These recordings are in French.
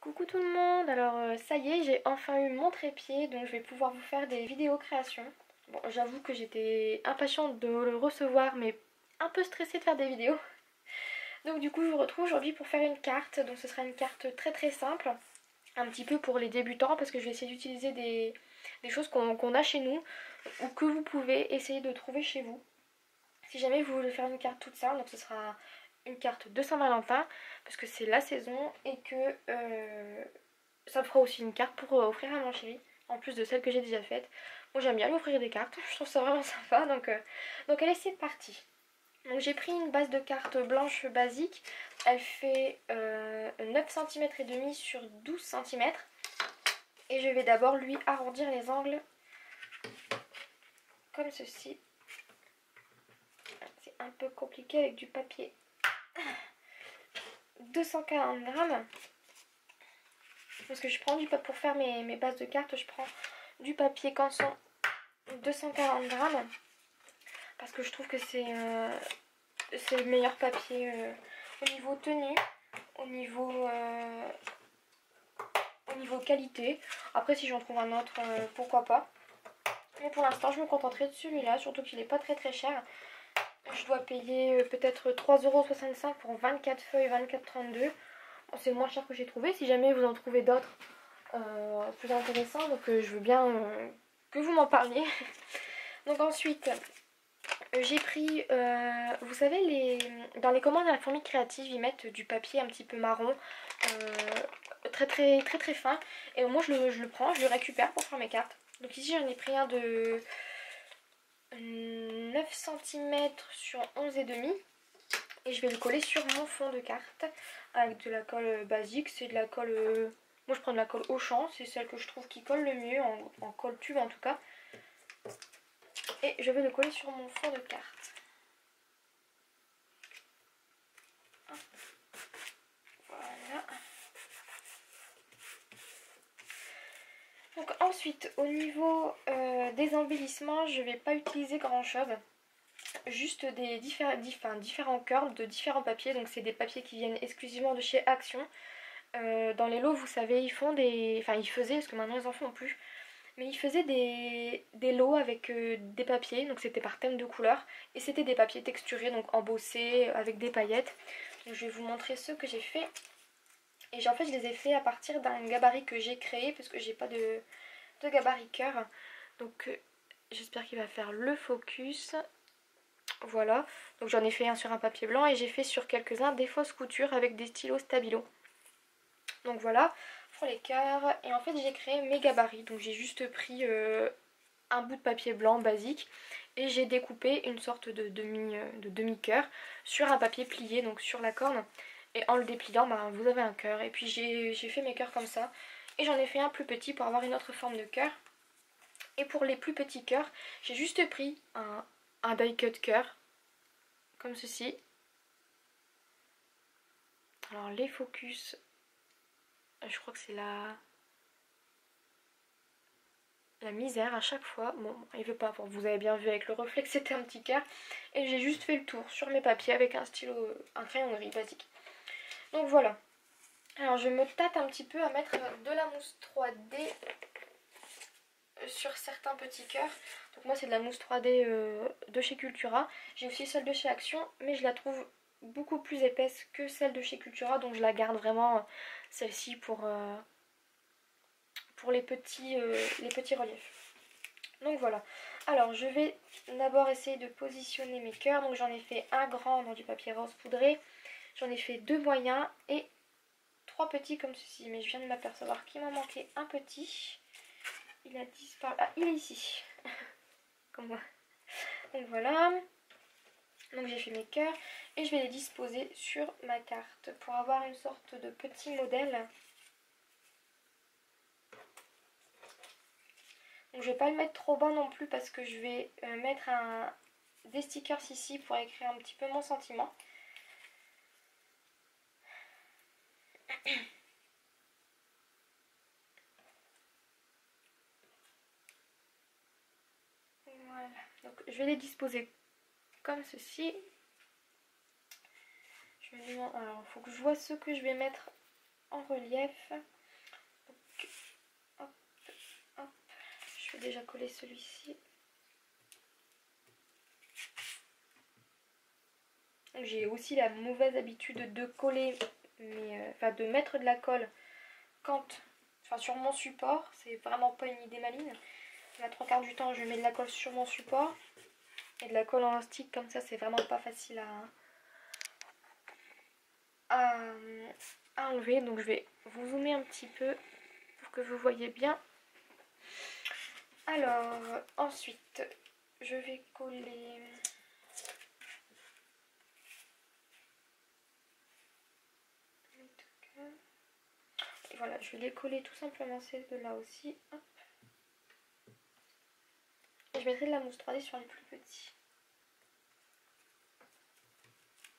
Coucou tout le monde, alors ça y est, j'ai enfin eu mon trépied, donc je vais pouvoir vous faire des vidéos créations. Bon, j'avoue que j'étais impatiente de le recevoir, mais un peu stressée de faire des vidéos. Donc du coup, je vous retrouve aujourd'hui pour faire une carte, donc ce sera une carte très très simple, un petit peu pour les débutants, parce que je vais essayer d'utiliser des choses qu'on a chez nous, ou que vous pouvez essayer de trouver chez vous. Si jamais vous voulez faire une carte toute simple, donc ce sera une carte de Saint-Valentin, parce que c'est la saison, et que ça me fera aussi une carte pour offrir à mon chéri, en plus de celle que j'ai déjà faite. Moi j'aime bien lui offrir des cartes, je trouve ça vraiment sympa, donc allez c'est parti. Donc j'ai pris une base de cartes blanche basique, elle fait 9 cm et demi sur 12 cm, et je vais d'abord lui arrondir les angles comme ceci. C'est un peu compliqué avec du papier. 240 grammes. Parce que je prends pour faire mes bases de cartes, je prends du papier canson 240 grammes. Parce que je trouve que c'est le meilleur papier au niveau tenue, au niveau qualité. Après si j'en trouve un autre, pourquoi pas. Mais pour l'instant je me contenterai de celui-là, surtout qu'il n'est pas très très cher. Je dois payer peut-être 3,65 € pour 24 feuilles, 24,32 €. Bon, c'est le moins cher que j'ai trouvé. Si jamais vous en trouvez d'autres plus intéressants, donc je veux bien que vous m'en parliez. Donc ensuite, j'ai pris, vous savez, dans les commandes à la fourmi créative, ils mettent du papier un petit peu marron, très très très très fin. Et moi je le prends, je le récupère pour faire mes cartes. Donc ici j'en ai pris un de 9 cm sur 11,5 €. Et je vais le coller sur mon fond de carte avec de la colle basique. C'est de la colle... moi je prends de la colle Auchan, c'est celle que je trouve qui colle le mieux, en colle tube en tout cas. Et je vais le coller sur mon fond de carte. Voilà. Donc ensuite, au niveau des embellissements, je ne vais pas utiliser grand chose. Juste des différents cœurs de différents papiers. Donc c'est des papiers qui viennent exclusivement de chez Action. Dans les lots, vous savez, ils font des... Enfin, ils faisaient, parce que maintenant ils en font plus. Mais ils faisaient des lots avec des papiers, donc c'était par thème de couleur. Et c'était des papiers texturés, donc embossés, avec des paillettes. Donc je vais vous montrer ceux que j'ai fait. Et en fait, je les ai fait à partir d'un gabarit que j'ai créé, parce que j'ai pas de gabarit cœur. Donc j'espère qu'il va faire le focus. Voilà, donc j'en ai fait un sur un papier blanc et j'ai fait sur quelques-uns des fausses coutures avec des stylos stabilo. Donc voilà, pour les cœurs. Et en fait j'ai créé mes gabarits, donc j'ai juste pris un bout de papier blanc basique et j'ai découpé une sorte de demi-cœur sur un papier plié, donc sur la corne. Et en le dépliant, bah, vous avez un cœur. Et puis j'ai fait mes cœurs comme ça. Et j'en ai fait un plus petit pour avoir une autre forme de cœur. Et pour les plus petits cœurs, j'ai juste pris un die cut cœur, comme ceci. Alors les focus, je crois que c'est la misère à chaque fois. Bon, il veut pas, vous avez bien vu avec le reflet que c'était un petit cœur. Et j'ai juste fait le tour sur mes papiers avec un stylo, un crayon gris basique. Donc voilà. Alors je me tâte un petit peu à mettre de la mousse 3D sur certains petits cœurs. Donc moi c'est de la mousse 3D de chez Cultura. J'ai aussi celle de chez Action, mais je la trouve beaucoup plus épaisse que celle de chez Cultura, donc je la garde vraiment celle-ci pour les petits reliefs. Donc voilà. Alors je vais d'abord essayer de positionner mes cœurs. Donc j'en ai fait un grand dans du papier rose poudré, j'en ai fait deux moyens et trois petits comme ceci. Mais je viens de m'apercevoir qu'il m'en manquait un petit. Il a disparu. Ah, il est ici. Comme moi. Donc voilà. Donc j'ai fait mes cœurs et je vais les disposer sur ma carte pour avoir une sorte de petit modèle. Donc je vais pas le mettre trop bas non plus parce que je vais mettre des stickers ici pour écrire un petit peu mon sentiment. Voilà, donc je vais les disposer comme ceci. Alors il faut que je vois ce que je vais mettre en relief. Donc, hop, hop. Je vais déjà coller celui-ci. J'ai aussi la mauvaise habitude de coller, enfin de mettre de la colle sur mon support. C'est vraiment pas une idée maligne. La trois quarts du temps, je mets de la colle sur mon support. Et de la colle en stick comme ça, c'est vraiment pas facile à enlever. Donc je vais vous zoomer un petit peu pour que vous voyez bien. Alors, ensuite, je vais coller... Et voilà, je vais les coller tout simplement ces deux-là aussi. Hop. Et je mettrai de la mousse 3D sur les plus petits.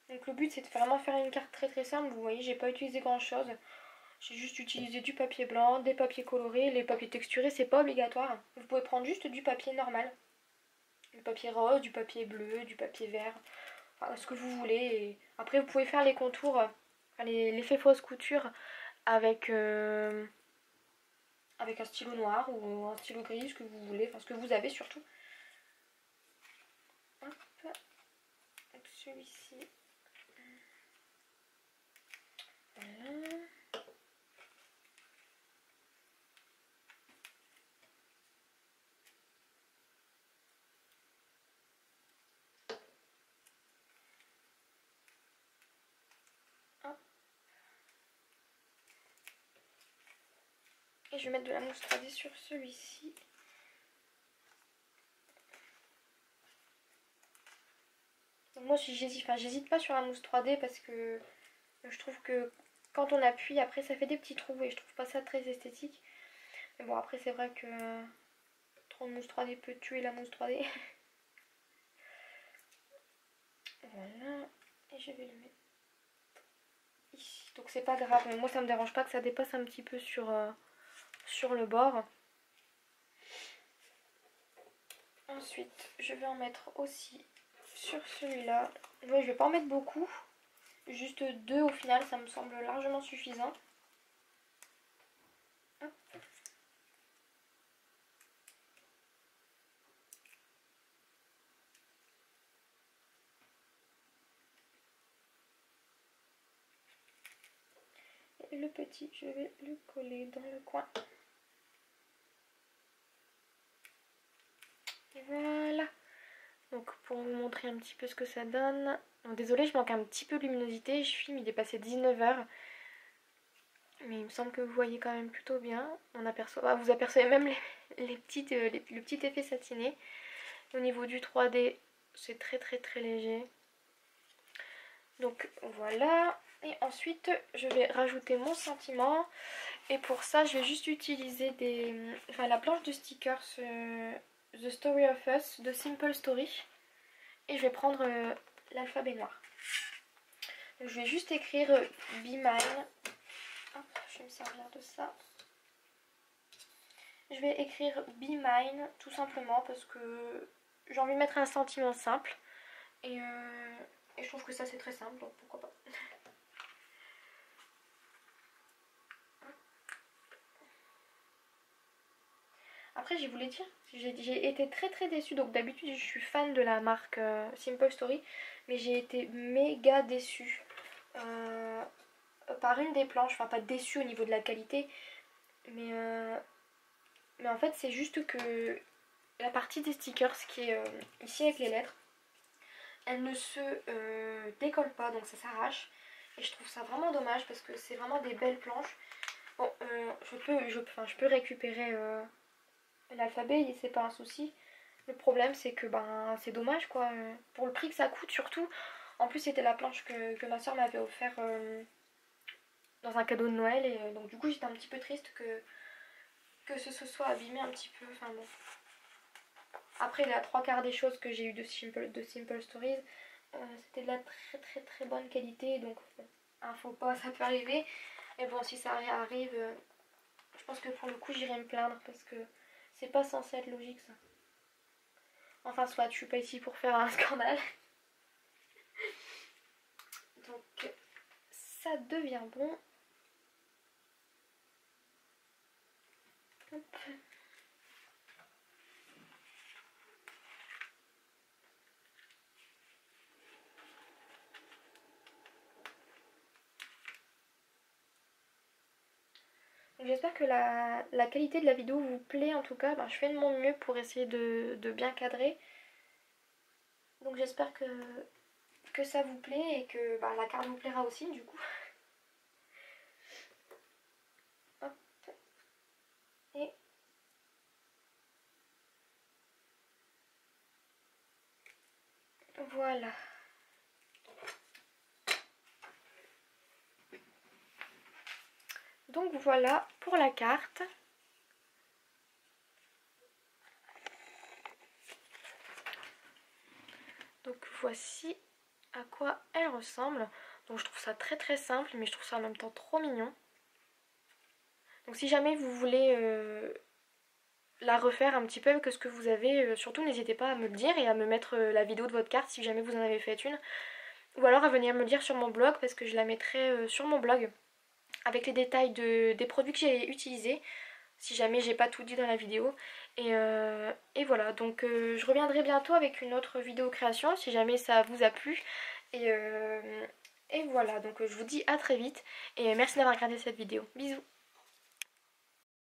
Donc le but c'est de vraiment faire une carte très très simple. Vous voyez, j'ai pas utilisé grand chose. J'ai juste utilisé du papier blanc, des papiers colorés. Les papiers texturés c'est pas obligatoire. Vous pouvez prendre juste du papier normal. Du papier rose, du papier bleu, du papier vert. Enfin, ce que vous voulez. Et après vous pouvez faire les contours, enfin, l'effet fausse couture avec un stylo noir ou un stylo gris, ce que vous voulez. Enfin ce que vous avez surtout. Hop. Donc celui-ci. Voilà. Et je vais mettre de la mousse 3D sur celui-ci. Donc moi j'hésite pas sur la mousse 3D parce que je trouve que quand on appuie après ça fait des petits trous et je trouve pas ça très esthétique. Mais bon après c'est vrai que trop de mousse 3D peut tuer la mousse 3D. Voilà. Et je vais le mettre ici. Donc c'est pas grave, mais moi ça me dérange pas que ça dépasse un petit peu sur le bord. Ensuite je vais en mettre aussi sur celui-là. Ouais, je vais pas en mettre beaucoup. Juste 2 au final, ça me semble largement suffisant. Hop. Et le petit, je vais le coller dans le coin. Et voilà. Donc pour vous montrer un petit peu ce que ça donne. Donc, désolée, je manque un petit peu de luminosité. Je filme, il est passé 19h. Mais il me semble que vous voyez quand même plutôt bien. On aperçoit, vous apercevez même le petit effet satiné. Au niveau du 3D, c'est très très très léger. Donc voilà. Et ensuite, je vais rajouter mon sentiment. Et pour ça, je vais juste utiliser la planche de stickers The Story of Us de Simple Story. Et je vais prendre l'alphabet noir. Donc, je vais juste écrire Be Mine. Hop, je vais me servir de ça. Je vais écrire Be Mine tout simplement parce que j'ai envie de mettre un sentiment simple. Et je trouve que ça c'est très simple, donc pourquoi pas. Après je voulais dire, j'ai été très très déçue. Donc d'habitude je suis fan de la marque Simple Story. Mais j'ai été méga déçue par une des planches. Enfin pas déçue au niveau de la qualité. Mais en fait c'est juste que la partie des stickers qui est ici avec les lettres, elle ne se décolle pas, donc ça s'arrache. Et je trouve ça vraiment dommage parce que c'est vraiment des belles planches. Bon, je peux récupérer l'alphabet, c'est pas un souci. Le problème c'est que c'est dommage quoi. Pour le prix que ça coûte surtout. En plus c'était la planche que ma soeur m'avait offert dans un cadeau de Noël. Et donc du coup j'étais un petit peu triste que ce se soit abîmé un petit peu. Enfin bon. Après la trois quarts des choses que j'ai eu de Simple Stories, c'était de la très très très bonne qualité. Donc bon, un faux pas ça peut arriver. Mais bon si ça arrive, je pense que pour le coup j'irai me plaindre parce que c'est pas censé être logique ça. Enfin soit, je suis pas ici pour faire un scandale. Donc ça devient bon. Hop. J'espère que la qualité de la vidéo vous plaît. En tout cas, je fais de mon mieux pour essayer de bien cadrer. Donc j'espère que ça vous plaît et que la carte vous plaira aussi du coup. Hop. Et voilà. Donc voilà pour la carte. Donc voici à quoi elle ressemble. Donc je trouve ça très très simple, mais je trouve ça en même temps trop mignon. Donc si jamais vous voulez la refaire un petit peu avec ce que vous avez, surtout n'hésitez pas à me le dire et à me mettre la vidéo de votre carte si jamais vous en avez fait une. Ou alors à venir me le dire sur mon blog parce que je la mettrai sur mon blog avec les détails des produits que j'ai utilisés si jamais j'ai pas tout dit dans la vidéo. Et voilà, donc je reviendrai bientôt avec une autre vidéo création si jamais ça vous a plu. Et voilà, donc je vous dis à très vite et merci d'avoir regardé cette vidéo. Bisous.